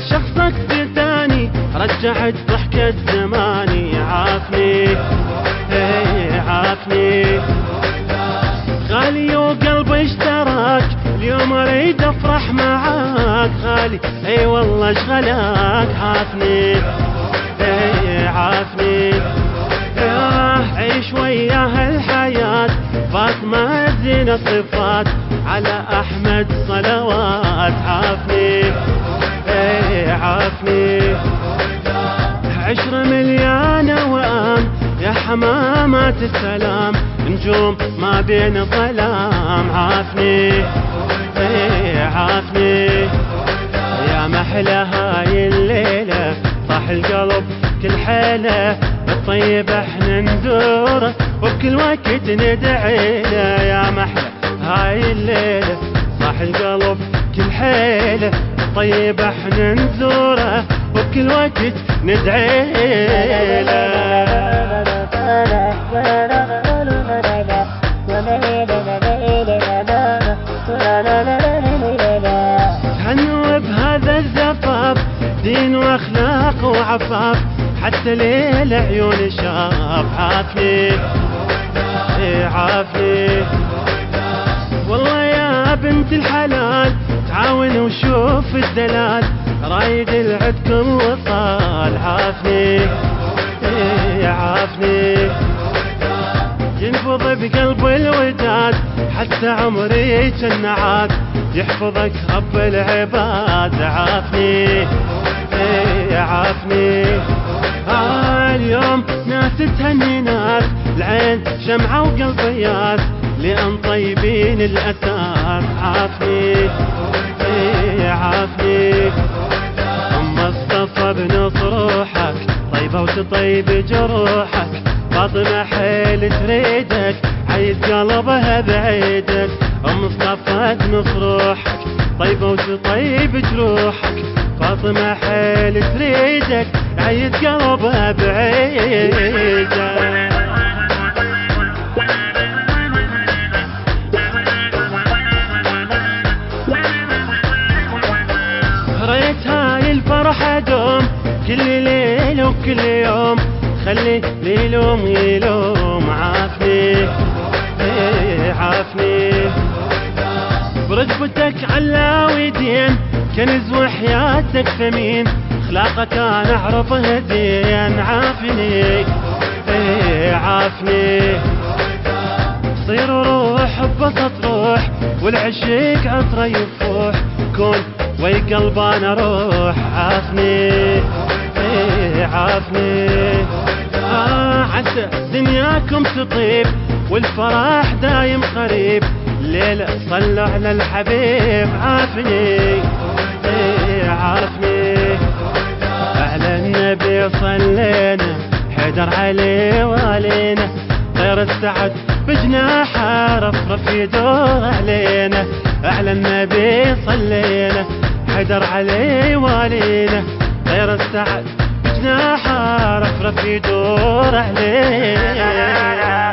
شخصك ثاني رجعت ضحكة زماني. عافني عافني غالي وقلبي اشتراك، اليوم اريد افرح معاك غالي. اي والله اشغلك. عافني عافني عيش وياها الحياة. فاطمة زين الصفات على احمد صلوات. عافني عافني 10 مليانة وام يا حمامات السلام، نجوم ما بين ظلام. عافني عافني يا محلى هاي الليلة، صاح القلب كل حيلة، الطيب احنا ندوره وبكل وقت ندعي له. يا محلى هاي الليلة، صاح القلب كل حيلة، الطيب احنا نزوره وبكل وقت ندعي له. تهنوا بهذا الزفاف، دين واخلاق وعفاف، حتى ليل عيون شاف. عافني عافني والله يا بنت الحلال، تعاون وشوف الدلال، رايد العدكم وصال. عافني عافني ينفض بقلب الوداد، حتى عمري كالنعاد، يحفظك رب العباد. عافني عافني اليوم ناس تهني ناس، العين شمعة وقلبيات، لأن طيبين الأساس. عافني عافني مصطفى بنص روحك، طيبة وتطيب جروحك، فاطمة حيل تريدك، عيد قلبها بعيدك. مصطفى بنص روحك، طيبة وتطيب جروحك، فاطمة حيل تريدك، عيد قلبها بعيدك. ريت هاي الفرحة دوم كل ليل وكل يوم، خلي ليلوم يلوم. عافني عافني برتبتك علاويدين، كنز وحياتك ثمين، اخلاقك انا اعرفها زين. عافني عافني صير روح ببسط روح، والعشيق عطره يفوح، كون وي قلب انا روح. عافني عافني عسى دنياكم تطيب، والفرح دايم قريب، الليلة صلوا على الحبيب. عافني عافني على النبي صلينا، حيدر عليه والينا، طير السعد بجناحه رفرف يدور علينا. على النبي صلينا، حيدر عليه والينا، طير السعد بجناحه رفرف يدور علينا.